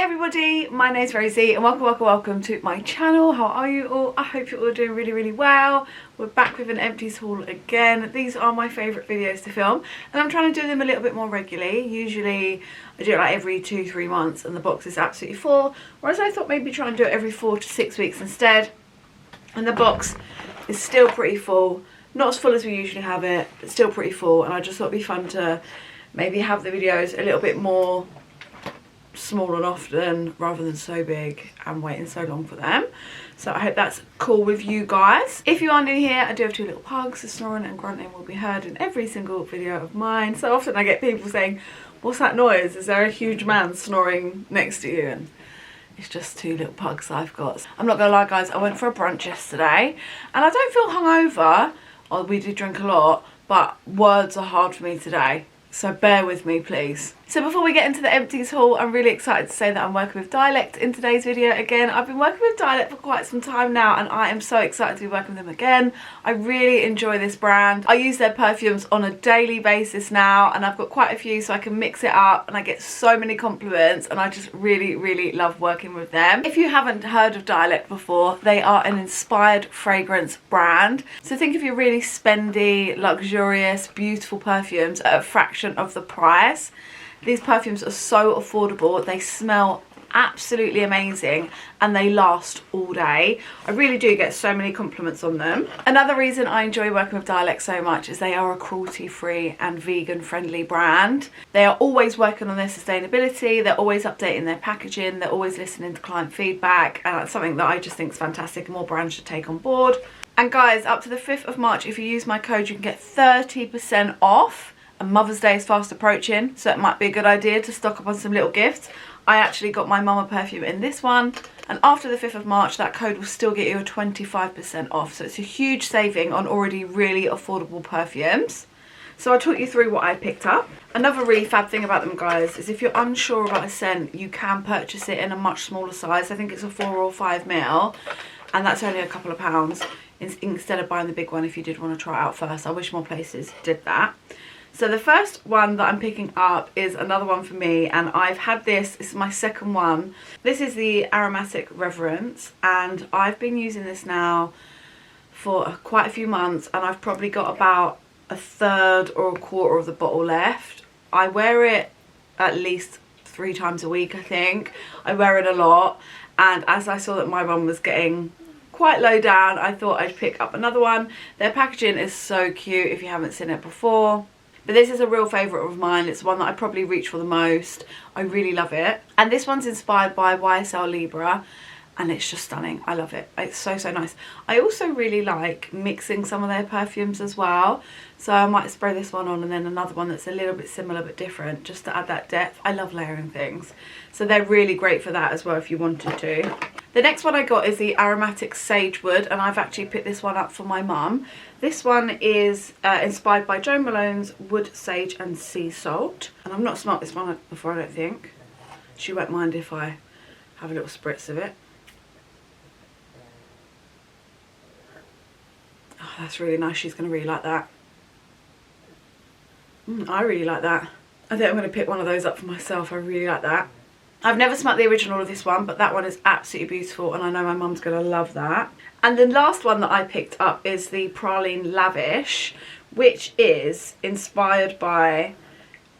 everybody, my name's Rosie and welcome to my channel. How are you all? I hope you're all doing really well. We're back with an empties haul again. These are my favourite videos to film and I'm trying to do them a little bit more regularly. Usually I do it like every 2-3 months and the box is absolutely full, whereas I thought maybe try and do it every 4 to 6 weeks instead. And the box is still pretty full, not as full as we usually have it, but still pretty full, and I just thought it'd be fun to maybe have the videos a little bit more small and often rather than so big and waiting so long for them. So I hope that's cool with you guys. If you are new here, I do have 2 little pugs. The snoring and grunting will be heard in every single video of mine. So often I get people saying, what's that noise? Is there a huge man snoring next to you? And it's just 2 little pugs I've got. I'm not gonna lie guys, I went for a brunch yesterday and I don't feel hungover. Oh, we did drink a lot, but words are hard for me today. So bear with me, please. So before we get into the empties haul, I'm really excited to say that I'm working with Dialect in today's video again. I've been working with Dialect for quite some time now and I am so excited to be working with them again. I really enjoy this brand. I use their perfumes on a daily basis now and I've got quite a few so I can mix it up and I get so many compliments and I just really love working with them. If you haven't heard of Dialect before, they are an inspired fragrance brand. So think of your really spendy, luxurious, beautiful perfumes at a fraction of the price. These perfumes are so affordable, they smell absolutely amazing and they last all day. I really do get so many compliments on them. Another reason I enjoy working with Dialect so much is they are a cruelty-free and vegan-friendly brand. They are always working on their sustainability, they're always updating their packaging, they're always listening to client feedback, and that's something that I just think is fantastic and more brands should take on board. And guys, up to the 5th of March, if you use my code, you can get 30% off. And Mother's Day is fast approaching, so it might be a good idea to stock up on some little gifts. I actually got my mum a perfume in this one, and after the 5th of March that code will still get you a 25% off, so it's a huge saving on already really affordable perfumes. So I'll talk you through what I picked up. Another really fab thing about them guys is if you're unsure about a scent, you can purchase it in a much smaller size. I think it's a 4 or 5 ml and that's only a couple of pounds instead of buying the big one if you did want to try it out first. I wish more places did that. So the first one that I'm picking up is another one for me, and I've had this is my second one. This is the Aromatic Reverence and I've been using this now for quite a few months and I've probably got about a third or a quarter of the bottle left. I wear it at least 3 times a week, I think. I wear it a lot, and as I saw that my one was getting quite low down, I thought I'd pick up another one. Their packaging is so cute if you haven't seen it before. But this is a real favourite of mine. It's one that I probably reach for the most. I really love it. And this one's inspired by YSL Libra and it's just stunning. I love it. It's so nice. I also really like mixing some of their perfumes as well. So I might spray this one on and then another one that's a little bit similar but different, just to add that depth. I love layering things. So they're really great for that as well if you wanted to. The next one I got is the Aromatic Sagewood, and I've actually picked this one up for my mum. This one is inspired by Jo Malone's Wood, Sage and Sea Salt. And I've not smelt this one before, I don't think. She won't mind if I have a little spritz of it. Oh, that's really nice. She's going to really like that. I really like that. I think I'm going to pick one of those up for myself. I really like that. I've never smelt the original of this one, but that one is absolutely beautiful and I know my mum's going to love that. And the last one that I picked up is the Praline Lavish, which is inspired by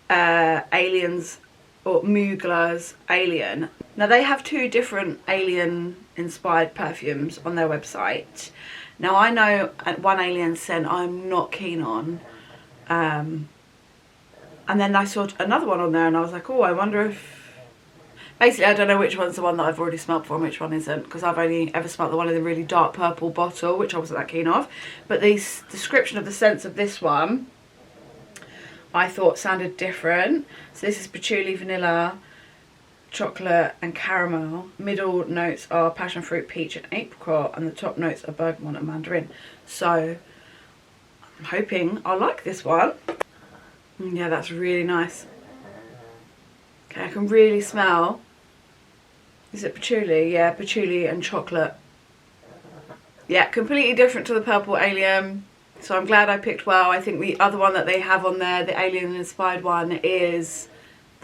Alien's or Mugler's Alien. Now they have 2 different Alien inspired perfumes on their website. Now I know one Alien scent I'm not keen on, and then I saw another one on there and I was like, oh, I wonder if... Basically, I don't know which one's the one that I've already smelt before and which one isn't, because I've only ever smelt the one in the really dark purple bottle, which I wasn't that keen of. But the description of the scents of this one, I thought sounded different. So this is patchouli, vanilla, chocolate and caramel. Middle notes are passion fruit, peach and apricot, and the top notes are bergamot and mandarin. So I'm hoping I'll like this one. Yeah, that's really nice. Okay, I can really smell. Is it patchouli? Yeah, patchouli and chocolate. Yeah, completely different to the purple Alien. So I'm glad I picked well. I think the other one that they have on there, the Alien inspired one, is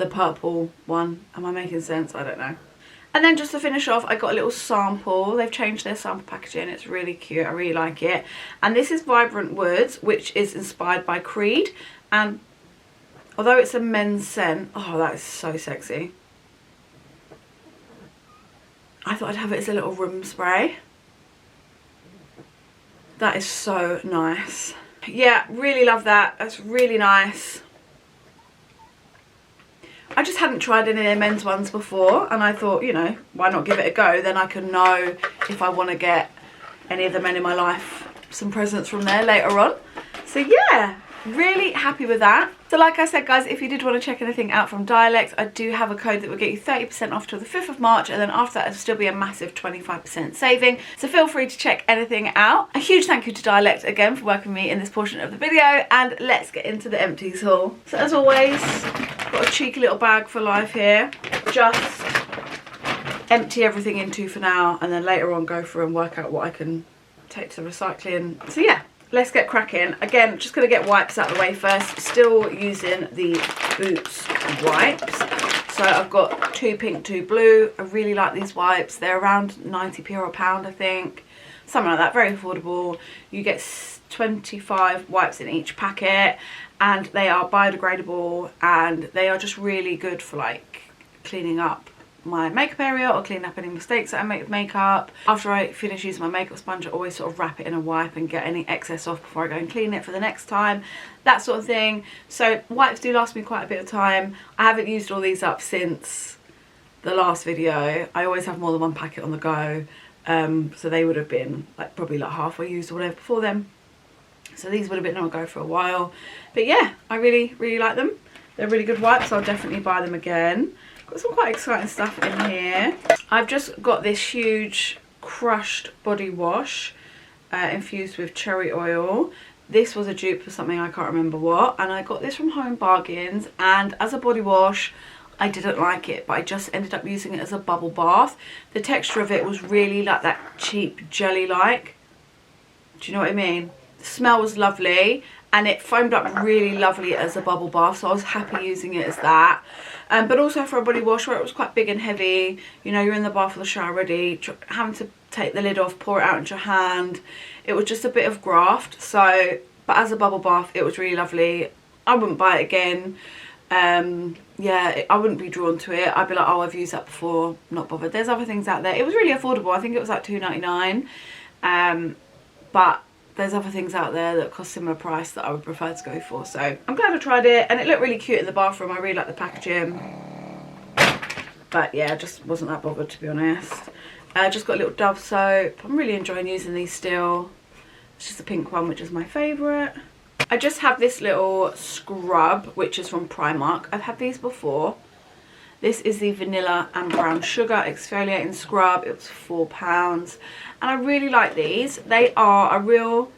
the purple one. Am I making sense? I don't know. And then just to finish off, I got a little sample. They've changed their sample packaging. It's really cute. I really like it. And this is Vibrant Woods, which is inspired by Creed. And although it's a men's scent, oh, that is so sexy. I thought I'd have it as a little room spray. That is so nice. Yeah, really love that. That's really nice. I just hadn't tried any of their men's ones before, and I thought, you know, why not give it a go? Then I can know if I want to get any of the men in my life some presents from there later on. So yeah, really happy with that. So like I said, guys, if you did want to check anything out from Dialect, I do have a code that will get you 30% off till the 5th of March, and then after that it'll still be a massive 25% saving. So feel free to check anything out. A huge thank you to Dialect again for working with me in this portion of the video, and let's get into the empties haul. So as always, got a cheeky little bag for life here. Just empty everything into for now, and then later on go through and work out what I can take to the recycling. So yeah, let's get cracking. Again, just going to get wipes out of the way first. Still using the Boots wipes. So I've got 2 pink, 2 blue. I really like these wipes. They're around 90p or a pound, I think. Something like that, very affordable. You get 25 wipes in each packet, and they are biodegradable, and they are just really good for like cleaning up my makeup area or clean up any mistakes that I make with makeup. After I finish using my makeup sponge, I always sort of wrap it in a wipe and get any excess off before I go and clean it for the next time, that sort of thing. So wipes do last me quite a bit of time. I haven't used all these up since the last video. I always have more than one packet on the go, so they would have been like probably like halfway used or whatever before then. So these would have been on the go for a while. But yeah, I really like them. They're really good wipes. I'll definitely buy them again. Got some quite exciting stuff in here. I've just got this huge crushed body wash infused with cherry oil. This was a dupe for something I can't remember what, and I got this from Home Bargains, and as a body wash I didn't like it, but I just ended up using it as a bubble bath. The texture of it was really like that cheap jelly like. Do you know what I mean? The smell was lovely, and it foamed up really lovely as a bubble bath, so I was happy using it as that. But also for a body wash where it was quite big and heavy, you know, you're in the bath or the shower already, having to take the lid off, pour it out into your hand. It was just a bit of graft. So, but as a bubble bath, it was really lovely. I wouldn't buy it again. Yeah, I wouldn't be drawn to it. I'd be like, oh, I've used that before, not bothered. There's other things out there. It was really affordable. I think it was like £2.99. But there's other things out there that cost similar price that I would prefer to go for. So I'm glad I tried it, and it looked really cute in the bathroom. I really like the packaging. But yeah, I just wasn't that bothered, to be honest. I just got a little Dove soap. I'm really enjoying using these still. It's just a pink one, which is my favourite. I just have this little scrub, which is from Primark. I've had these before. This is the Vanilla and Brown Sugar Exfoliating Scrub. It was £4. And I really like these. They are a real,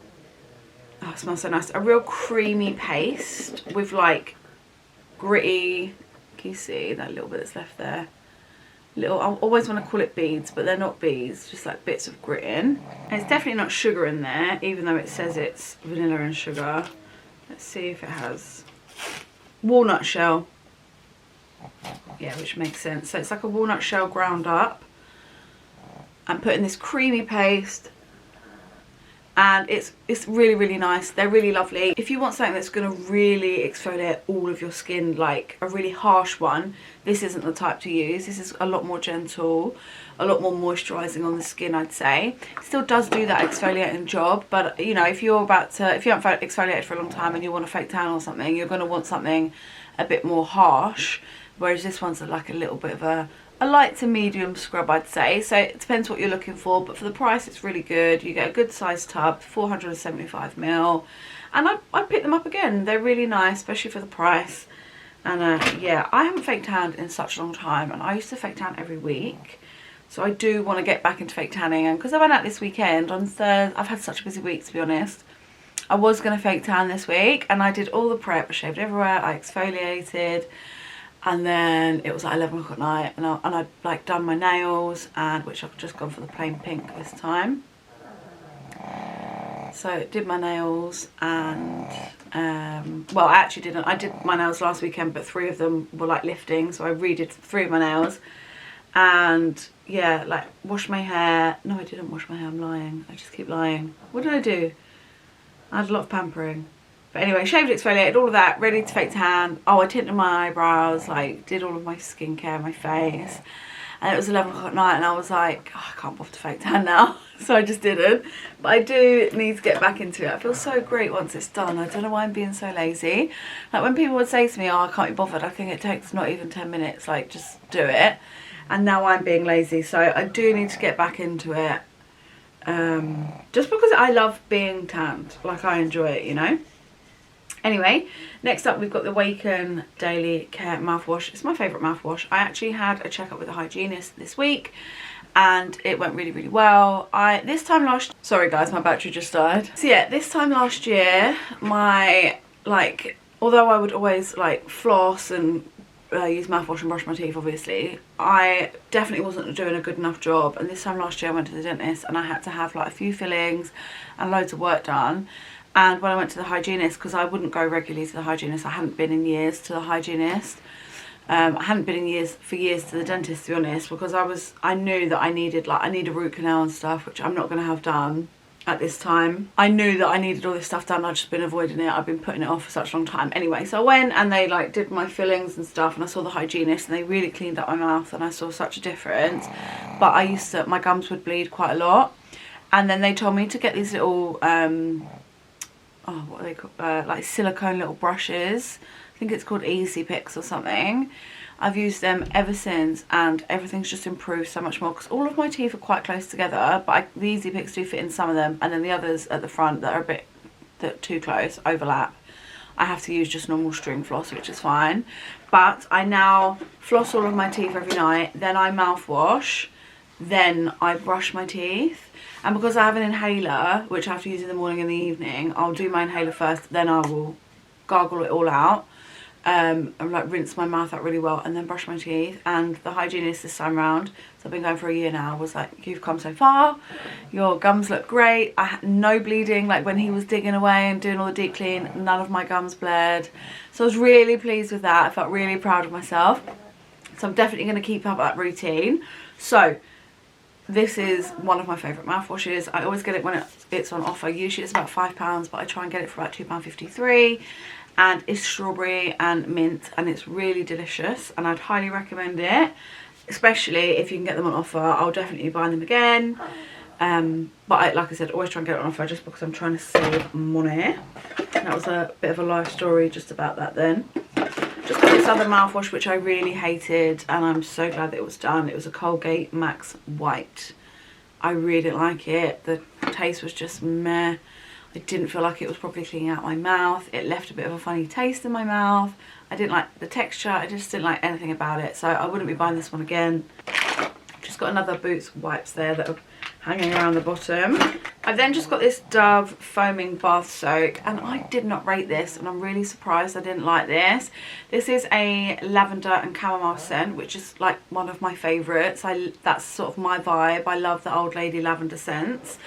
oh, it smells so nice. A real creamy paste with like gritty, can you see that little bit that's left there? Little, I always want to call it beads, but they're not beads, just like bits of gritting. And it's definitely not sugar in there, even though it says it's vanilla and sugar. Let's see if it has walnut shell. Yeah, which makes sense. So it's like a walnut shell ground up and put in this creamy paste, and it's really nice. They're really lovely. If you want something that's going to really exfoliate all of your skin, like a really harsh one, this isn't the type to use. This is a lot more gentle, a lot more moisturizing on the skin, I'd say. It still does do that exfoliating job, but you know, if you haven't exfoliated for a long time and you want a fake tan or something, you're going to want something a bit more harsh. Whereas this one's like a little bit of a light to medium scrub, I'd say. So it depends what you're looking for, but for the price it's really good. You get a good sized tub, 475ml, and I'd pick them up again. They're really nice, especially for the price. And yeah, I haven't fake tanned in such a long time, and I used to fake tan every week. So I do want to get back into fake tanning, and because I went out this weekend on Thursday, I've had such a busy week, to be honest. I was going to fake tan this week, and I did all the prep. I shaved everywhere, I exfoliated. And then it was like 11 o'clock at night, and I'd like done my nails, and which I've just gone for the plain pink this time. So did my nails and well, I actually didn't. I did my nails last weekend, but 3 of them were like lifting, so I redid 3 of my nails. And yeah, like washed my hair. No, I didn't wash my hair, I'm lying. I just keep lying. What did I do? I had a lot of pampering. But anyway, shaved, exfoliated, all of that, ready to fake tan. Oh, I tinted my eyebrows, like did all of my skincare, my face. And it was 11 o'clock at night and I was like, oh, I can't bother to fake tan now. So I just didn't. But I do need to get back into it. I feel so great once it's done. I don't know why I'm being so lazy. Like when people would say to me, oh, I can't be bothered, I think it takes not even 10 minutes, like just do it. And now I'm being lazy. So I do need to get back into it. Just because I love being tanned. Like I enjoy it, you know. Anyway, next up we've got the Awaken Daily Care mouthwash. It's my favourite mouthwash. I actually had a checkup with a hygienist this week and it went really, really well. Sorry guys, my battery just died. So yeah, this time last year, although I would always like floss and use mouthwash and brush my teeth, obviously, I definitely wasn't doing a good enough job. And this time last year I went to the dentist and I had to have like a few fillings and loads of work done. And when I went to the hygienist, because I wouldn't go regularly to the hygienist, I hadn't been in years to the hygienist. I hadn't been in years to the dentist, to be honest, because I knew that I need a root canal and stuff, which I'm not going to have done at this time. I knew that I needed all this stuff done. I'd just been avoiding it. I've been putting it off for such a long time. Anyway, so I went and they like did my fillings and stuff, and I saw the hygienist and they really cleaned up my mouth and I saw such a difference. But my gums would bleed quite a lot. And then they told me to get these little what are they called? Like silicone little brushes. I think it's called Easy Picks or something. I've used them ever since and everything's just improved so much more because all of my teeth are quite close together, but the Easy Picks do fit in some of them, and then the others at the front that are too close overlap. I have to use just normal string floss, which is fine. But I now floss all of my teeth every night, then I mouthwash, then I brush my teeth. And because I have an inhaler, which I have to use in the morning and the evening, I'll do my inhaler first, then I will gargle it all out. And like rinse my mouth out really well and then brush my teeth. And the hygienist this time round, so I've been going for a year now, was like, you've come so far, your gums look great. I had no bleeding, like when he was digging away and doing all the deep clean, none of my gums bled. So I was really pleased with that. I felt really proud of myself. So I'm definitely going to keep up that routine. So this is one of my favourite mouthwashes. I always get it when it's on offer. Usually it's about £5, but I try and get it for about £2.53. And it's strawberry and mint, and it's really delicious. And I'd highly recommend it, especially if you can get them on offer. I'll definitely be buying them again. But like I said, always try and get it on offer just because I'm trying to save money. That was a bit of a life story just about that then. Just got this other mouthwash which I really hated, and I'm so glad that it was done. It was a Colgate Max White. I really didn't like it. The taste was just meh. I didn't feel like it was properly cleaning out my mouth. It left a bit of a funny taste in my mouth. I didn't like the texture. I just didn't like anything about it. So I wouldn't be buying this one again. Just got another Boots wipes there that are hanging around the bottom. I've then just got this Dove foaming bath soak, and I did not rate this, and I'm really surprised I didn't like this. This is a lavender and chamomile scent, which is like one of my favourites. That's sort of my vibe. I love the old lady lavender scents.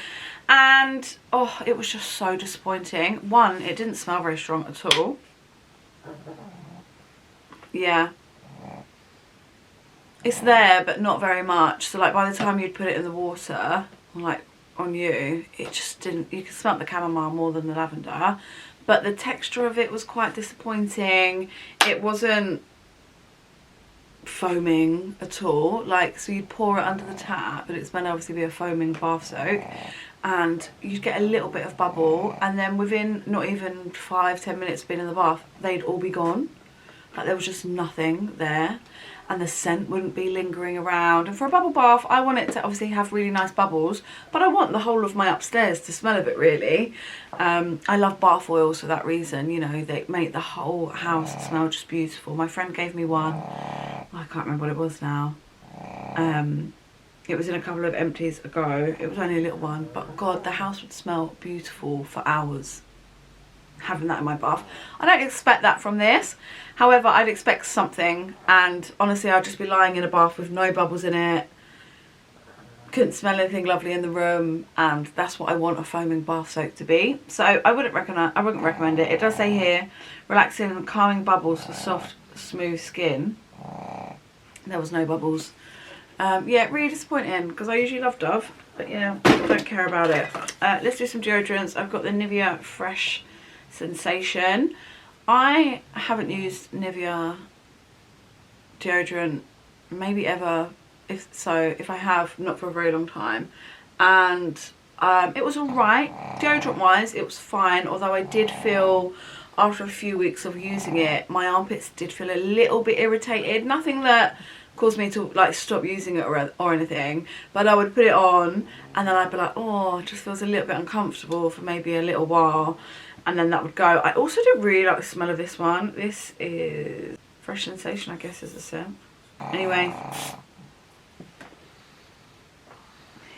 And oh, it was just so disappointing. One, it didn't smell very strong at all. Yeah, it's there but not very much. So like by the time you'd put it in the water, like on you, it just didn't, you could smell the chamomile more than the lavender, but the texture of it was quite disappointing. It wasn't foaming at all, like, so you'd pour it under the tap, but it's meant to obviously be a foaming bath soak, and you'd get a little bit of bubble, and then within not even 5-10 minutes of being in the bath, they'd all be gone. Like there was just nothing there, and the scent wouldn't be lingering around. And for a bubble bath, I want it to obviously have really nice bubbles, but I want the whole of my upstairs to smell of it really. I love bath oils for that reason, you know, they make the whole house smell just beautiful. My friend gave me one, I can't remember what it was now. It was in a couple of empties ago. It was only a little one, but God, the house would smell beautiful for hours having that in my bath. I don't expect that from this. However, I'd expect something, and honestly I'd just be lying in a bath with no bubbles in it, couldn't smell anything lovely in the room, and that's what I want a foaming bath soak to be. So I wouldn't recommend it. It does say here, relaxing and calming bubbles for soft, smooth skin. There was no bubbles. Yeah, really disappointing because I usually love Dove, but yeah, don't care about it. Let's do some deodorants. I've got the Nivea Fresh Sensation. I haven't used Nivea deodorant maybe ever. If I have, not for a very long time. And it was alright. Deodorant wise, it was fine, although I did feel after a few weeks of using it, my armpits did feel a little bit irritated. Nothing that caused me to like stop using it or anything, but I would put it on and then I'd be like, oh, it just feels a little bit uncomfortable for maybe a little while, and then that would go. I also don't really like the smell of this one. This is Fresh Sensation, I guess is the scent. Anyway,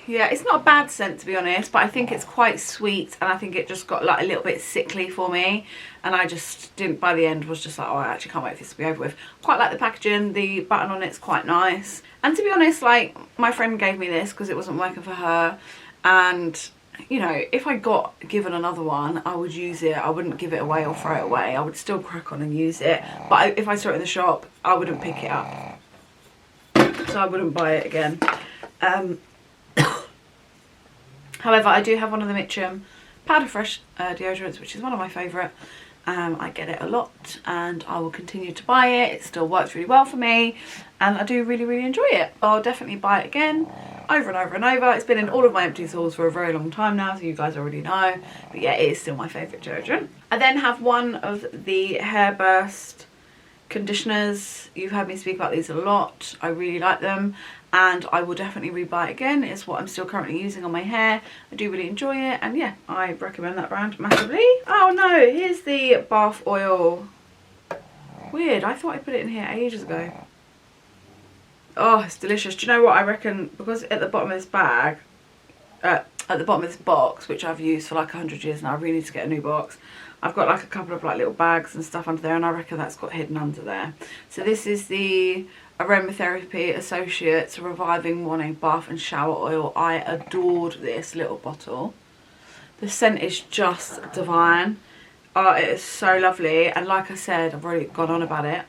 yeah, it's not a bad scent to be honest, but I think it's quite sweet, and I think it just got like a little bit sickly for me, and I just didn't, by the end was just like, oh, I actually can't wait for this to be over with. Quite like the packaging, the button on it's quite nice, and to be honest, like, my friend gave me this because it wasn't working for her, and you know, if I got given another one, I would use it. I wouldn't give it away or throw it away. I would still crack on and use it, but if I saw it in the shop, I wouldn't pick it up, so I wouldn't buy it again. However, I do have one of the Mitchum Powder Fresh deodorants, which is one of my favourite. I get it a lot and I will continue to buy it. It still works really well for me and I do really, really enjoy it. I'll definitely buy it again, over and over and over. It's been in all of my Empties hauls for a very long time now, so you guys already know. But yeah, it is still my favourite deodorant. I then have one of the Hairburst conditioners. You've heard me speak about these a lot. I really like them and I will definitely rebuy it again. It's what I'm still currently using on my hair. I do really enjoy it, and yeah, I recommend that brand massively. Oh no, here's the bath oil. Weird, I thought I put it in here ages ago. Oh, it's delicious. Do you know what I reckon? Because at the bottom of this bag, at the bottom of this box, which I've used for like 100 years now, I really need to get a new box. I've got like a couple of like little bags and stuff under there, and I reckon that's got hidden under there. So this is the Aromatherapy Associates Reviving Morning Bath and Shower Oil. I adored this little bottle. The scent is just divine. Oh, it is so lovely, and like I said, I've already gone on about it.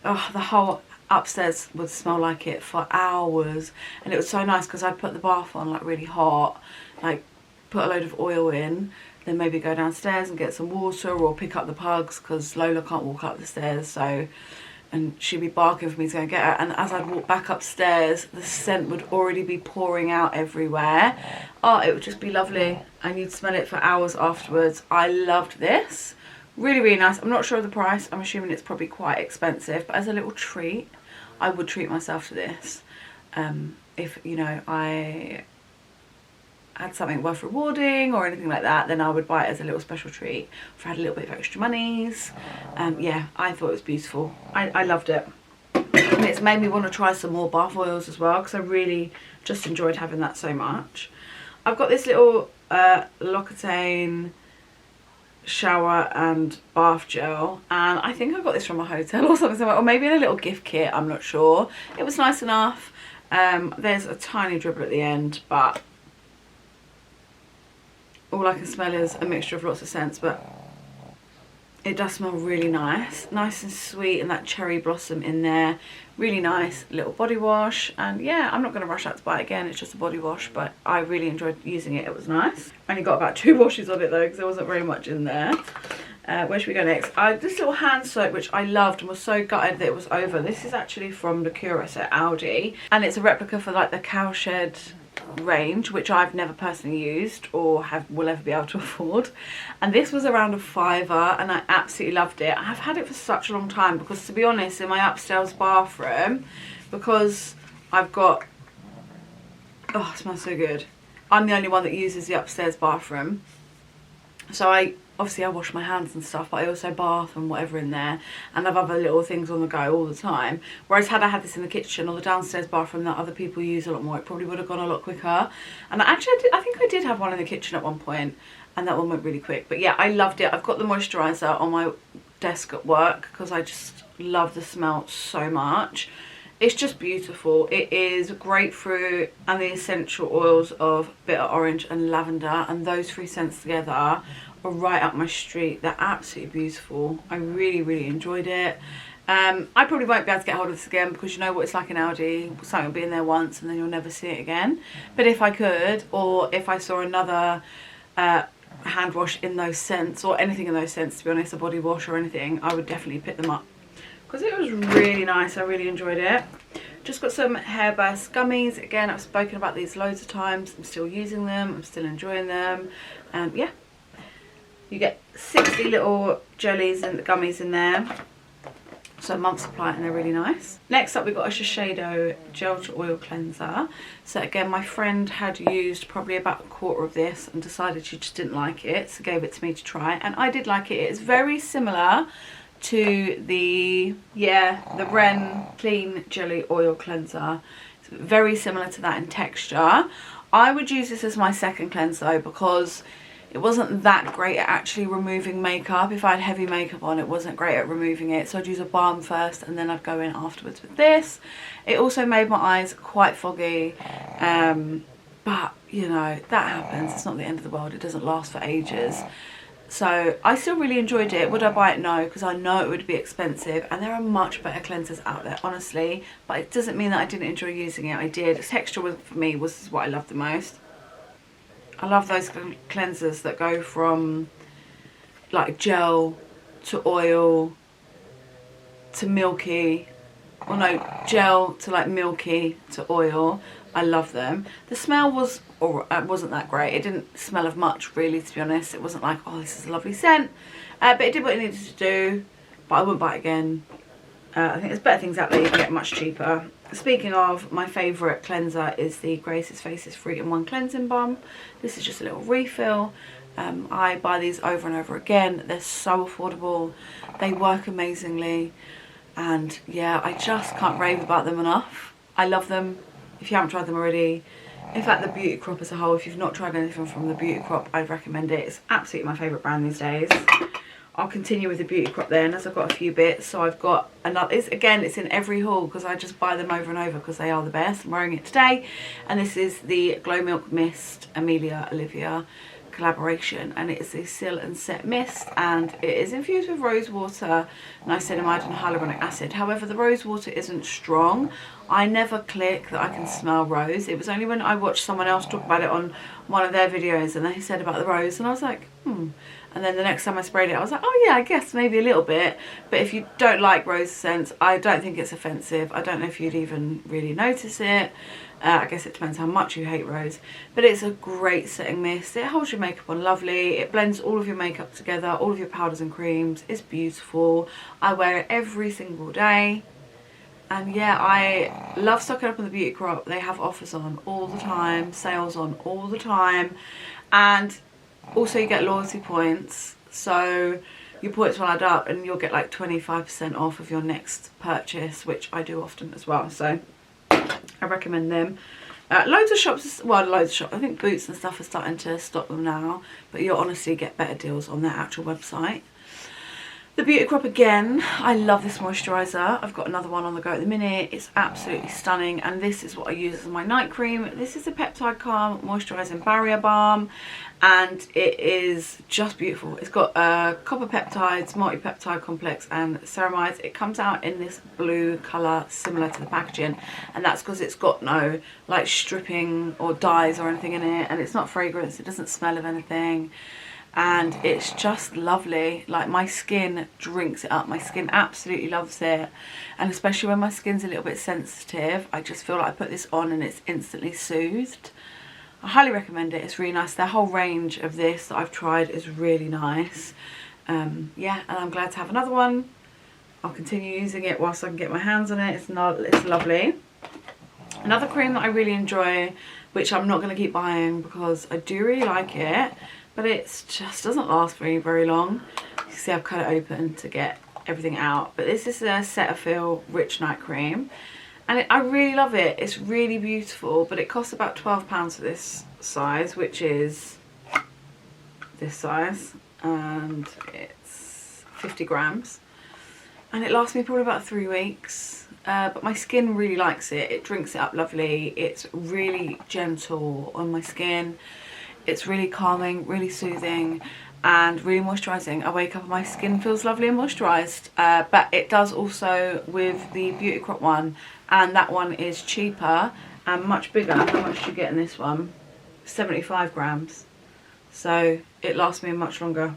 Oh, the whole upstairs would smell like it for hours, and it was so nice because I'd put the bath on like really hot, like put a load of oil in, then maybe go downstairs and get some water or pick up the pugs because Lola can't walk up the stairs, so, and she'd be barking for me to go and get her, and as I'd walk back upstairs the scent would already be pouring out everywhere. Oh, it would just be lovely and you'd smell it for hours afterwards. I loved this. Really, really nice. I'm not sure of the price. I'm assuming it's probably quite expensive, but as a little treat, I would treat myself to this. If, you know, I had something worth rewarding or anything like that, then I would buy it as a little special treat if I had a little bit of extra monies. Yeah, I thought it was beautiful. I loved it. And it's made me want to try some more bath oils as well, because I really just enjoyed having that so much. I've got this little L'Occitane shower and bath gel, and I think I got this from a hotel or something, or maybe in a little gift kit, I'm not sure. It was nice enough. There's a tiny dribble at the end, but all I can smell is a mixture of lots of scents, but it does smell really nice. Nice and sweet, and that cherry blossom in there. Really nice little body wash, and yeah, I'm not going to rush out to buy it again. It's just a body wash, but I really enjoyed using it. It was nice. Only got about 2 washes of it though, because there wasn't very much in there. Where should we go next? This little hand soap, which I loved and was so gutted that it was over. This is actually from the Curus at Aldi, and it's a replica for like the Cowshed range, which I've never personally used or will ever be able to afford, and this was around a £5 and I absolutely loved it. I've had it for such a long time because, to be honest, in my upstairs bathroom, because I've got, oh, it smells so good. I'm the only one that uses the upstairs bathroom, so obviously I wash my hands and stuff, but I also bath and whatever in there, and I've other little things on the go all the time. Whereas had I had this in the kitchen or the downstairs bathroom that other people use a lot more, it probably would have gone a lot quicker. And I think I did have one in the kitchen at one point, and that one went really quick. But yeah, I loved it. I've got the moisturiser on my desk at work because I just love the smell so much. It's just beautiful. It is grapefruit and the essential oils of bitter orange and lavender, and those 3 scents together are right up my street. They're absolutely beautiful. I really enjoyed it. I probably won't be able to get hold of this again, because you know what it's like in Aldi. Something will be in there once and then you'll never see it again. But if I could, or if I saw another hand wash in those scents, or anything in those scents, to be honest, a body wash or anything, I would definitely pick them up, because it was really nice. I really enjoyed it. Just got some hair burst gummies. Again, I've spoken about these loads of times. I'm still using them. I'm still enjoying them. And yeah, you get 60 little jellies and gummies in there. So a month's supply, and they're really nice. Next up, we've got a Shiseido gel to oil cleanser. So again, my friend had used probably about a quarter of this and decided she just didn't like it, so gave it to me to try, and I did like it. It's very similar to the Ren Clean Jelly Oil Cleanser. It's very similar to that in texture. I would use this as my second cleanser though, because it wasn't that great at actually removing makeup. If I had heavy makeup on, it wasn't great at removing it. So I'd use a balm first and then I'd go in afterwards with this. It also made my eyes quite foggy. But, you know, that happens. It's not the end of the world. It doesn't last for ages. So I still really enjoyed it. Would I buy it? No, because I know it would be expensive. And there are much better cleansers out there, honestly. But it doesn't mean that I didn't enjoy using it. I did. The texture for me was what I loved the most. I love those cleansers that go from like gel to oil to milky, or no, gel to like milky to oil. I love them. The smell wasn't that great. It didn't smell of much really, to be honest. It wasn't like, oh, this is a lovely scent, but it did what it needed to do. But I wouldn't buy it again. I think there's better things out there you can get much cheaper. Speaking of, my favourite cleanser is the Grace's Faces 3-in-1 Cleansing Balm. This is just a little refill. I buy these over and over again. They're so affordable. They work amazingly. And yeah, I just can't rave about them enough. I love them. If you haven't tried them already. In fact, the Beauty Crop as a whole, if you've not tried anything from the Beauty Crop, I'd recommend it. It's absolutely my favourite brand these days. I'll continue with the Beauty Crop then, as I've got a few bits. So I've got another, it's in every haul because I just buy them over and over because they are the best. I'm wearing it today, and this is the Glow Milk Mist Amelia Olivia collaboration, and it is a Seal and Set Mist, and it is infused with rose water, niacinamide and hyaluronic acid. However, the rose water isn't strong. I never click that I can smell rose. It was only when I watched someone else talk about it on one of their videos and they said about the rose, and I was like, And then the next time I sprayed it, I was like, oh yeah, I guess maybe a little bit. But if you don't like rose scents, I don't think it's offensive. I don't know if you'd even really notice it. I guess it depends how much you hate rose. But it's a great setting mist. It holds your makeup on lovely. It blends all of your makeup together, all of your powders and creams. It's beautiful. I wear it every single day. And yeah, I love stocking up on the Beauty Crop. They have offers on all the time, sales on all the time. And also you get loyalty points, so your points will add up and you'll get like 25% off of your next purchase, which I do often as well, so I recommend them. Loads of shops, I think Boots and stuff are starting to stock them now, but you'll honestly get better deals on their actual website. The Beauty Crop again, I love this moisturiser. I've got another one on the go at the minute. It's absolutely stunning, and this is what I use as my night cream. This is a Peptide Calm Moisturising Barrier Balm, and it is just beautiful. It's got copper peptides, multi-peptide complex and ceramides. It comes out in this blue colour similar to the packaging, and that's because it's got no like stripping or dyes or anything in it, and it's not fragrance, it doesn't smell of anything. And it's just lovely. Like, my skin drinks it up. My skin absolutely loves it. And especially when my skin's a little bit sensitive, I just feel like I put this on and it's instantly soothed. I highly recommend it. It's really nice. Their whole range of this that I've tried is really nice. Yeah, and I'm glad to have another one. I'll continue using it whilst I can get my hands on it. It's lovely. Another cream that I really enjoy, which I'm not going to keep buying because I do really like it, but it just doesn't last very long. You see, I've cut it open to get everything out. But this is a Cetaphil Rich Night Cream, and I really love it. It's really beautiful, but it costs about £12 for this size, which is this size, and it's 50 grams. And it lasts me probably about 3 weeks. but my skin really likes it. It drinks it up lovely. It's really gentle on my skin. It's really calming, really soothing, and really moisturising. I wake up and my skin feels lovely and moisturised. But it does also with the Beauty Crop one, and that one is cheaper and much bigger. How much do you get in this one? 75 grams. So it lasts me much longer.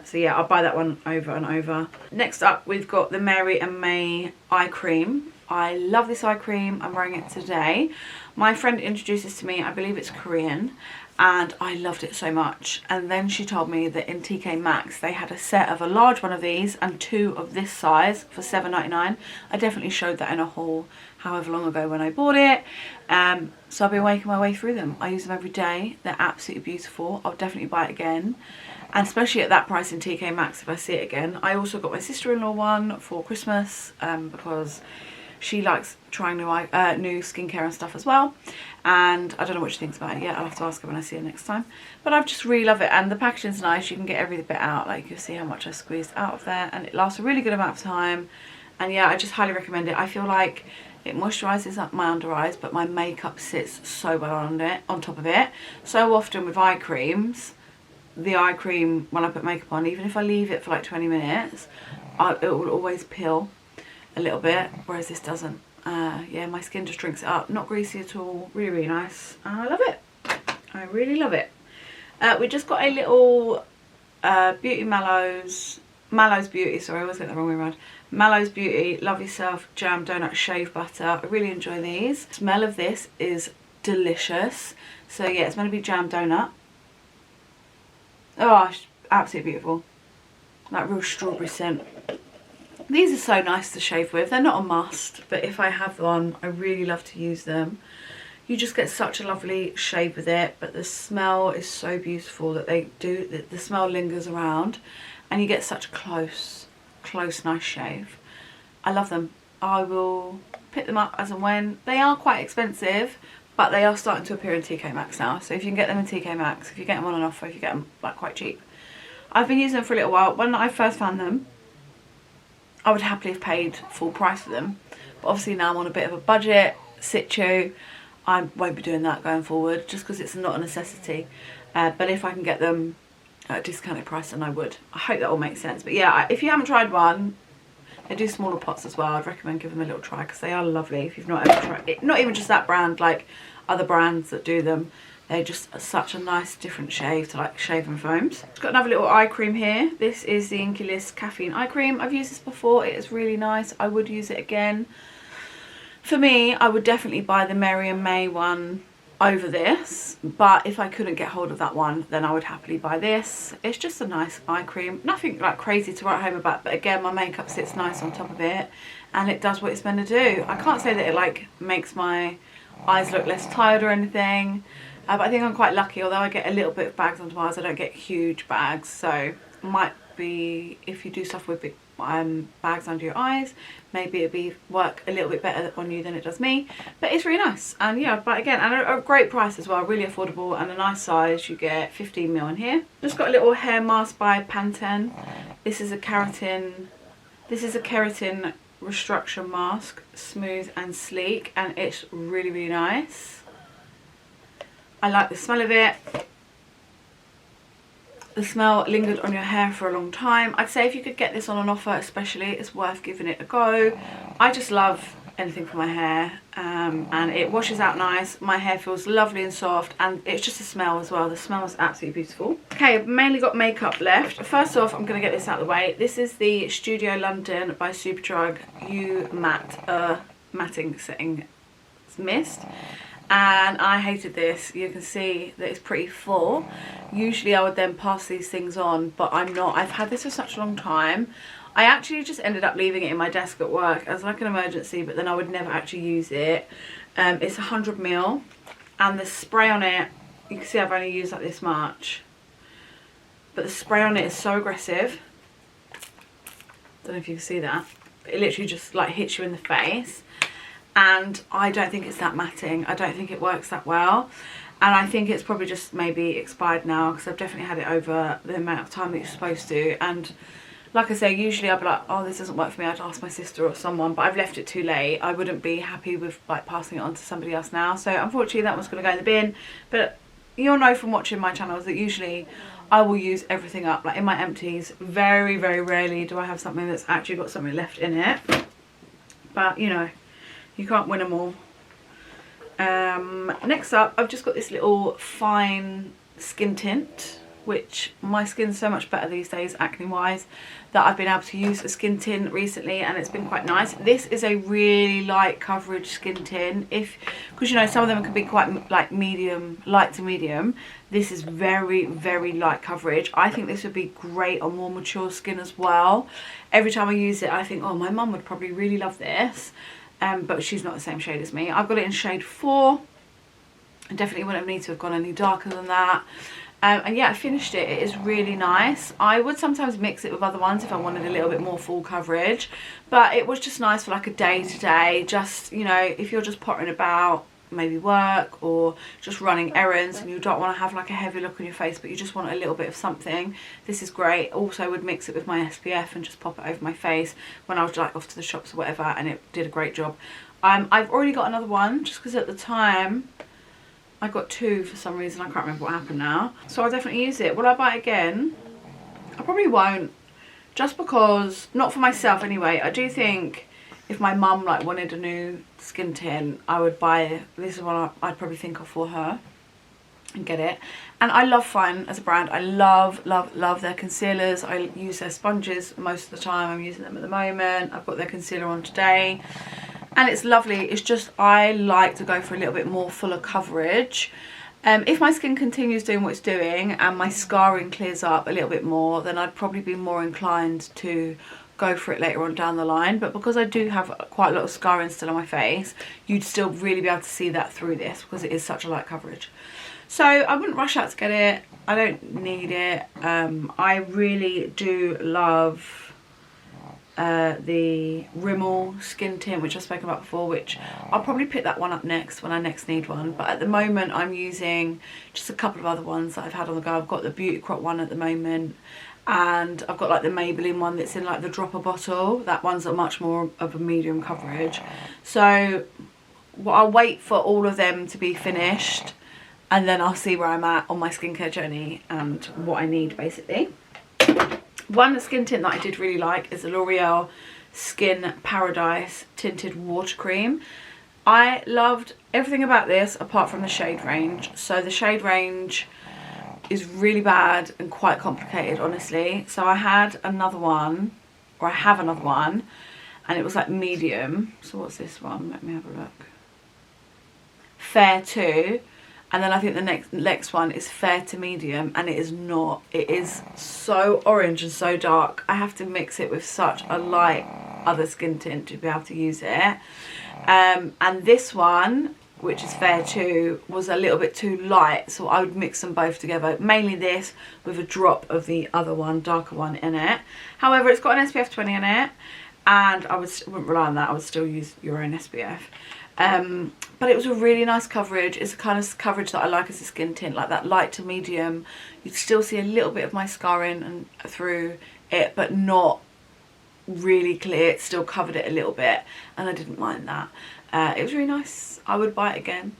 So yeah, I'll buy that one over and over. Next up, we've got the Mary and May eye cream. I love this eye cream. I'm wearing it today. My friend introduced this to me. I believe it's Korean, and I loved it so much. And then she told me that in TK Maxx they had a set of a large one of these and 2 of this size for $7.99. I definitely showed that in a haul however long ago when I bought it. So I've been making my way through them. I use them every day. They're absolutely beautiful. I'll definitely buy it again, and especially at that price in TK Maxx if I see it again. I also got my sister-in-law one for Christmas because she likes trying new skincare and stuff as well, and I don't know what she thinks about it yet. I'll have to ask her when I see her next time. But I just really love it, and the packaging's nice. You can get every bit out. Like, you'll see how much I squeezed out of there, and it lasts a really good amount of time. And yeah, I just highly recommend it. I feel like it moisturises up my under eyes, but my makeup sits so well on it, on top of it. So often with eye creams, the eye cream, when I put makeup on, even if I leave it for like 20 minutes, it will always peel a little bit, whereas this doesn't. Yeah, my skin just drinks it up. Not greasy at all. Really, really nice. And I love it. I really love it. We just got a little Beauty Mallows Beauty, sorry, I always get the wrong way around. Mallows Beauty Love Yourself Jam Donut Shave Butter. I really enjoy these. The smell of this is delicious. So yeah, it's meant to be jam donut. Oh, absolutely beautiful. That real strawberry scent. These are so nice to shave with. They're not a must, but if I have one, I really love to use them. You just get such a lovely shave with it, but the smell is so beautiful that the smell lingers around, and you get such a close, nice shave. I love them. I will pick them up as and when. They are quite expensive, but they are starting to appear in TK Maxx now. So if you can get them in TK Maxx, if you get them on an offer, if you get them like quite cheap. I've been using them for a little while. When I first found them, I would happily have paid full price for them. But obviously now I'm on a bit of a budget, situ. I won't be doing that going forward just because it's not a necessity. But if I can get them at a discounted price, then I would. I hope that all makes sense. But yeah, if you haven't tried one, they do smaller pots as well. I'd recommend giving them a little try because they are lovely. If you've not ever tried it, not even just that brand, like other brands that do them, they're just such a nice different shave to like shaving foams. I've got another little eye cream here. This is the Inky List Caffeine Eye Cream. I've used this before. It is really nice. I would use it again. For me, I would definitely buy the Mary and May one over this, but if I couldn't get hold of that one, then I would happily buy this. It's just a nice eye cream. Nothing like crazy to write home about, but again, my makeup sits nice on top of it, and it does what it's meant to do. I can't say that it like makes my eyes look less tired or anything, but I think I'm quite lucky. Although I get a little bit of bags under my eyes, I don't get huge bags, so it might be, if you do suffer with big bags under your eyes, maybe it'd work a little bit better on you than it does me. But it's really nice, and yeah, but again, and a great price as well, really affordable, and a nice size. You get 15ml in here. Just got a little hair mask by Pantene. This is a keratin restriction mask, smooth and sleek, and it's really, really nice. I like the smell of it. The smell lingered on your hair for a long time. I'd say if you could get this on an offer especially, it's worth giving it a go. I just love anything for my hair, and it washes out nice. My hair feels lovely and soft, and it's just a smell as well. The smell is absolutely beautiful. Okay, I've mainly got makeup left. First off, I'm going to get this out of the way. This is the Studio London by Superdrug U Matte Matting Setting Mist. And I hated this. You can see that it's pretty full. Usually I would then pass these things on, but I'm not. I've had this for such a long time. I actually just ended up leaving it in my desk at work as like an emergency, but then I would never actually use it. It's 100ml, and the spray on it, you can see I've only used like this much, but the spray on it is so aggressive. Don't know if you can see that, but it literally just like hits you in the face. And I don't think it's that matting. I don't think it works that well. And I think it's probably just maybe expired now, because I've definitely had it over the amount of time that you're supposed to. And like I say, usually I'd be like, oh, this doesn't work for me, I'd ask my sister or someone, but I've left it too late. I wouldn't be happy with like passing it on to somebody else now, so unfortunately that one's going to go in the bin. But you'll know from watching my channels that usually I will use everything up. Like in my empties, very, very rarely do I have something that's actually got something left in it. But, you know, you can't win them all. Next up, I've just got this little fine skin tint, which my skin's so much better these days, acne-wise, that I've been able to use a skin tint recently, and it's been quite nice. This is a really light coverage skin tint, because you know some of them can be quite like medium, light to medium. This is very, very light coverage. I think this would be great on more mature skin as well. Every time I use it, I think, oh, my mum would probably really love this, but she's not the same shade as me. I've got it in shade 4. I definitely wouldn't have needed to have gone any darker than that. And yeah, I finished it. It is really nice. I would sometimes mix it with other ones if I wanted a little bit more full coverage, but it was just nice for like a day to day, just, you know, if you're just pottering about, maybe work or just running errands and you don't want to have like a heavy look on your face, but you just want a little bit of something, this is great. Also would mix it with my SPF and just pop it over my face when I was like off to the shops or whatever, and it did a great job. I've already got another one just because at the time I got 2 for some reason. I can't remember what happened now. So I'll definitely use it. Will I buy it again? I probably won't. Just because, not for myself anyway. I do think if my mum like wanted a new skin tint, I would buy it. This is one I'd probably think of for her and get it. And I love Fine as a brand. I love, love, love their concealers. I use their sponges most of the time. I'm using them at the moment. I've got their concealer on today. And it's lovely. It's just I like to go for a little bit more fuller coverage. If my skin continues doing what it's doing and my scarring clears up a little bit more, then I'd probably be more inclined to go for it later on down the line. But because I do have quite a lot of scarring still on my face, you'd still really be able to see that through this because it is such a light coverage. So I wouldn't rush out to get it. I don't need it. I really do love the Rimmel skin tint, which I've spoken about before, which I'll probably pick that one up next when I next need one. But at the moment I'm using just a couple of other ones that I've had on the go. I've got the Beauty Crop one at the moment, and I've got like the Maybelline one that's in like the dropper bottle. That one's a much more of a medium coverage. So I'll wait for all of them to be finished, and then I'll see where I'm at on my skincare journey and what I need basically. One skin tint that I did really like is the L'Oreal Skin Paradise Tinted Water Cream. I loved everything about this apart from the shade range. So the shade range is really bad and quite complicated, honestly. So I had another one, or I have another one, and it was like medium. So what's this one? Let me have a look. Fair 2. And then I think the next one is fair to medium, and it is not. It is so orange and so dark. I have to mix it with such a light other skin tint to be able to use it. And this one, which is fair 2, was a little bit too light, so I would mix them both together. Mainly this with a drop of the other one, darker one in it. However, it's got an SPF 20 in it, and I wouldn't rely on that. I would still use your own SPF. But it was a really nice coverage. It's the kind of coverage that I like as a skin tint, like that light to medium. You'd still see a little bit of my scarring and through it, but not really clear. It still covered it a little bit, and I didn't mind that. It was really nice. I would buy it again.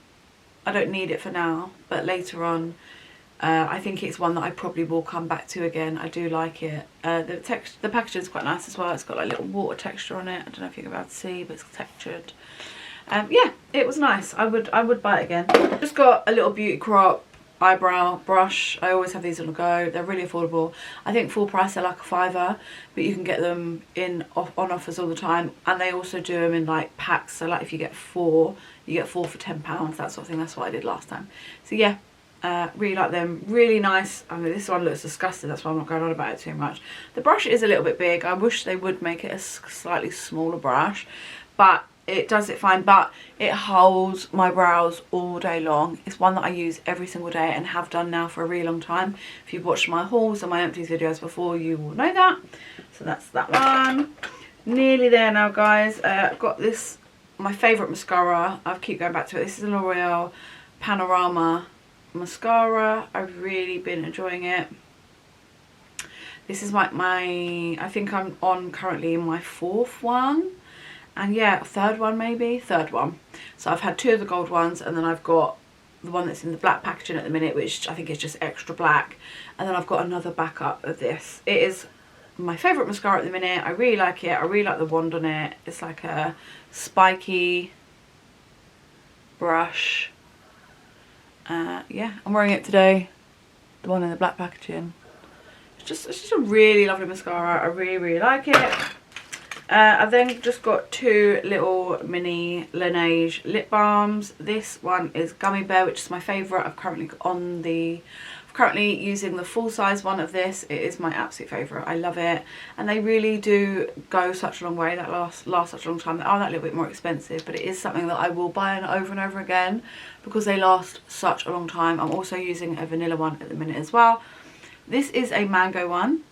I don't need it for now, but later on, I think it's one that I probably will come back to again. I do like it. The packaging is quite nice as well. It's got like little water texture on it. I don't know if you're about to see, but it's textured. Yeah, it was nice. I would buy it again. Just got a little Beauty Crop eyebrow brush. I always have these on the go. They're really affordable. I think full price they're like a £5, but you can get them on offers all the time, and they also do them in like packs. So like if you get 4, you get 4 for £10, that sort of thing. That's what I did last time. So yeah, really like them. Really nice. I mean, this one looks disgusting, that's why I'm not going on about it too much. The brush is a little bit big. I wish they would make it a slightly smaller brush, but it does it fine. But it holds my brows all day long. It's one that I use every single day and have done now for a really long time. If you've watched my hauls and my empties videos before, you will know that. So that's that one. Nearly there now, guys. I've got this, my favourite mascara. I keep going back to it. This is a L'Oreal Panorama mascara. I've really been enjoying it. This is like I think I'm on currently my 4th one. And yeah, 3rd one maybe, 3rd one. So I've had 2 of the gold ones, and then I've got the one that's in the black packaging at the minute, which I think is just extra black. And then I've got another backup of this. It is my favourite mascara at the minute. I really like it. I really like the wand on it. It's like a spiky brush. Yeah, I'm wearing it today. The one in the black packaging. It's just a really lovely mascara. I really like it. I've then just got 2 little mini Laneige lip balms. This one is Gummy Bear, which is my favourite. I've currently using the full size one of this. It is my absolute favourite. I love it, and they really do go such a long way. That last such a long time. They are that little bit more expensive, but it is something that I will buy over and over again because they last such a long time. I'm also using a vanilla one at the minute as well. This is a mango one.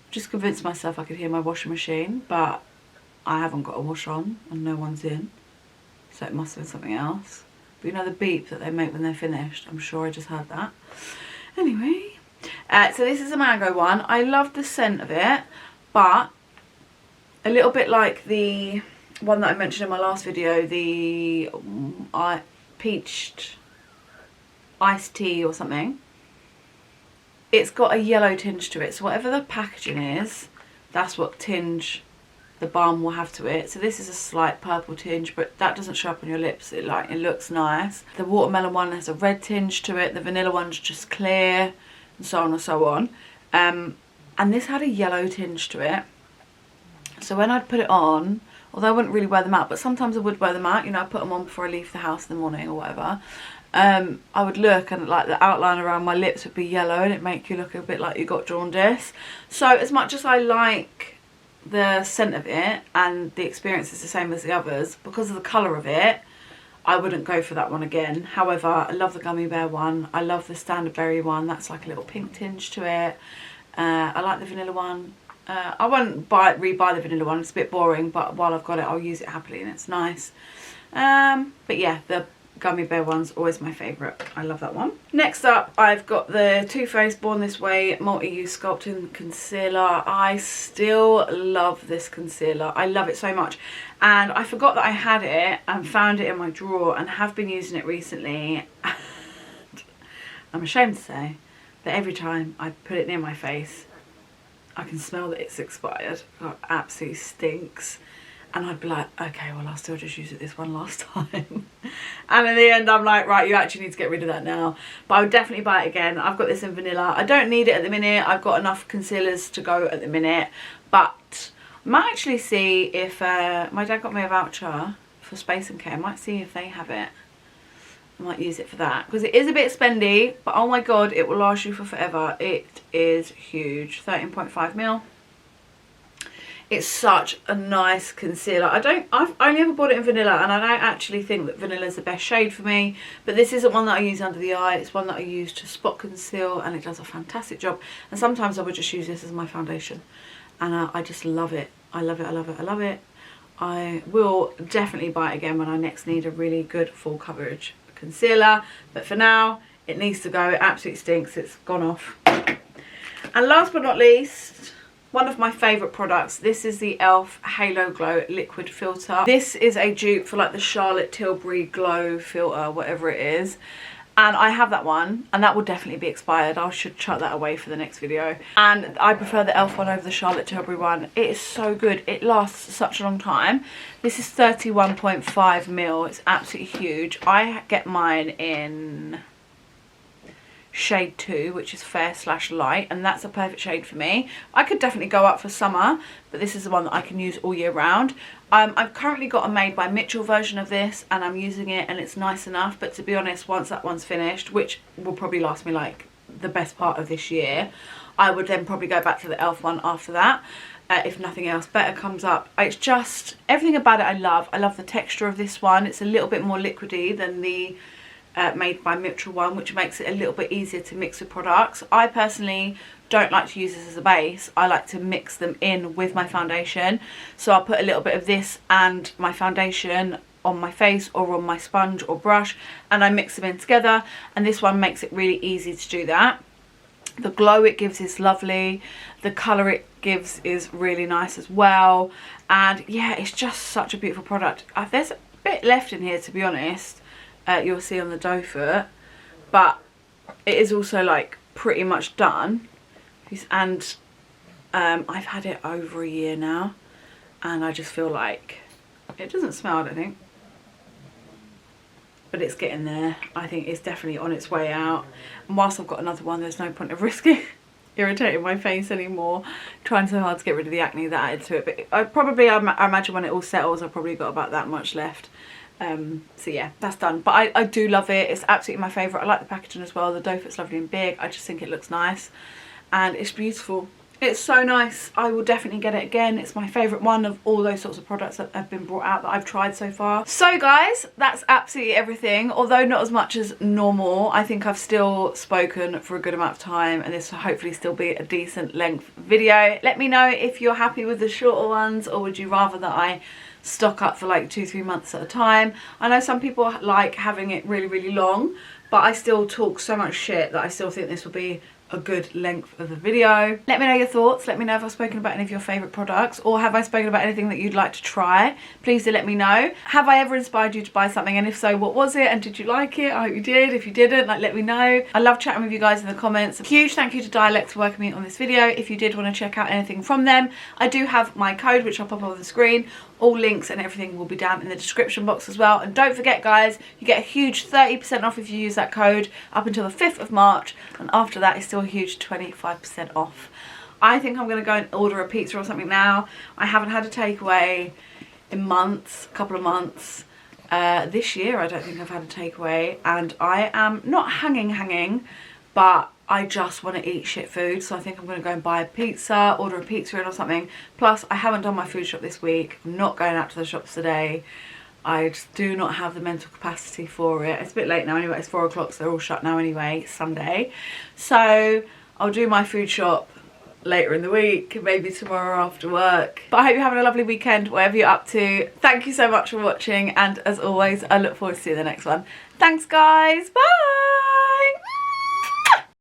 Just convinced myself I could hear my washing machine, but I haven't got a wash on and no one's in, so it must have been something else. But you know the beep that they make when they're finished? I'm sure I just heard that. Anyway, so this is a mango one. I love the scent of it, but a little bit like the one that I mentioned in my last video, the peached iced tea or something. It's got a yellow tinge to it, so whatever the packaging is, that's what tinge the balm will have to it. So this is a slight purple tinge, but that doesn't show up on your lips. It looks nice. The watermelon one has a red tinge to it. The vanilla one's just clear, and so on and so on. And this had a yellow tinge to it. So when I'd put it on, although I wouldn't really wear them out, but sometimes I would wear them out. You know, I put them on before I leave the house in the morning or whatever. I would look and like the outline around my lips would be yellow, and it'd make you look a bit like you got jaundice. So as much as I like the scent of it and the experience is the same as the others, because of the colour of it, I wouldn't go for that one again. However, I love the Gummy Bear one. I love the Standard Berry one. That's like a little pink tinge to it. I like the vanilla one. I won't rebuy the vanilla one. It's a bit boring, but while I've got it, I'll use it happily and it's nice. But yeah, the Gummy Bear one's always my favourite. I love that one. Next up, I've got the Too Faced Born This Way Multi-Use Sculpting Concealer. I still love this concealer. I love it so much. And I forgot that I had it and found it in my drawer and have been using it recently. And I'm ashamed to say that every time I put it near my face, I can smell that it's expired. It absolutely stinks. And I'd be like, okay, well, I'll still just use it this one last time. And in the end, I'm like, right, you actually need to get rid of that now. But I would definitely buy it again. I've got this in vanilla. I don't need it at the minute. I've got enough concealers to go at the minute. But I might actually see if, my dad got me a voucher for Space & Care. I might see if they have it. I might use it for that. Because it is a bit spendy, but oh my God, it will last you for forever. It is huge. 13.5ml. It's such a nice concealer. I've only ever bought it in vanilla, and I don't actually think that vanilla is the best shade for me, but this isn't one that I use under the eye. It's one that I use to spot conceal, and it does a fantastic job. And sometimes I would just use this as my foundation, and I just love it. I love it, I love it, I love it. I will definitely buy it again when I next need a really good full coverage concealer, but for now it needs to go. It absolutely stinks. It's gone off. And last but not least, one of my favourite products. This is the e.l.f. Halo Glow Liquid Filter. This is a dupe for like the Charlotte Tilbury Glow Filter, whatever it is. And I have that one, and that will definitely be expired. I should chuck that away for the next video. And I prefer the e.l.f. one over the Charlotte Tilbury one. It is so good. It lasts such a long time. This is 31.5ml. It's absolutely huge. I get mine in shade 2, which is fair/light, and that's a perfect shade for me. I could definitely go up for summer, but this is the one that I can use all year round. I've currently got a Made by Mitchell version of this, and I'm using it, and it's nice enough. But to be honest, once that one's finished, which will probably last me like the best part of this year, I would then probably go back to the e.l.f. one after that. If nothing else better comes up. It's just, everything about it I love. I love the texture of this one. It's a little bit more liquidy than the Made by Mitchell one, which makes it a little bit easier to mix with products. I personally don't like to use this as a base. I like to mix them in with my foundation. So I'll put a little bit of this and my foundation on my face or on my sponge or brush, and I mix them in together, and this one makes it really easy to do that. The glow it gives is lovely. The colour it gives is really nice as well. And yeah, it's just such a beautiful product. There's a bit left in here, to be honest. You'll see on the doe foot. But it is also like pretty much done. And I've had it over a year now. And I just feel like it doesn't smell, I don't think. But it's getting there. I think it's definitely on its way out. And whilst I've got another one, there's no point of risking irritating my face anymore, trying so hard to get rid of the acne that added to it. But I imagine when it all settles, I've probably got about that much left. So yeah, that's done. But I do love it. It's absolutely my favourite. I like the packaging as well. The doe foot's lovely and big. I just think it looks nice and it's beautiful. It's so nice. I will definitely get it again. It's my favourite one of all those sorts of products that have been brought out that I've tried so far. So guys, that's absolutely everything. Although not as much as normal, I think I've still spoken for a good amount of time, and this will hopefully still be a decent length video. Let me know if you're happy with the shorter ones, or would you rather that I stock up for like 2-3 months at a time. I know some people like having it really long, but I still talk so much shit that I still think this will be a good length of the video. Let me know your thoughts. Let me know if I've spoken about any of your favourite products, or have I spoken about anything that you'd like to try. Please do let me know. Have I ever inspired you to buy something, and if so, what was it, and did you like it? I hope you did. If you didn't, like, let me know. I love chatting with you guys in the comments. A huge thank you to Dialect for working with me on this video. If you did want to check out anything from them, I do have my code, which I'll pop up on the screen. All links and everything will be down in the description box as well. And don't forget guys, you get a huge 30% off if you use that code up until the 5th of March. And after that, it's still a huge 25% off. I think I'm going to go and order a pizza or something now. I haven't had a takeaway in months, a couple of months. This year, I don't think I've had a takeaway. And I am not hanging, but I just want to eat shit food, so I think I'm going to go and buy a pizza, order a pizza in or something. Plus, I haven't done my food shop this week. I'm not going out to the shops today. I just do not have the mental capacity for it. It's a bit late now anyway, it's 4 o'clock, so they're all shut now anyway, Sunday. So, I'll do my food shop later in the week, maybe tomorrow after work. But I hope you're having a lovely weekend, whatever you're up to. Thank you so much for watching, and as always, I look forward to seeing the next one. Thanks guys, bye!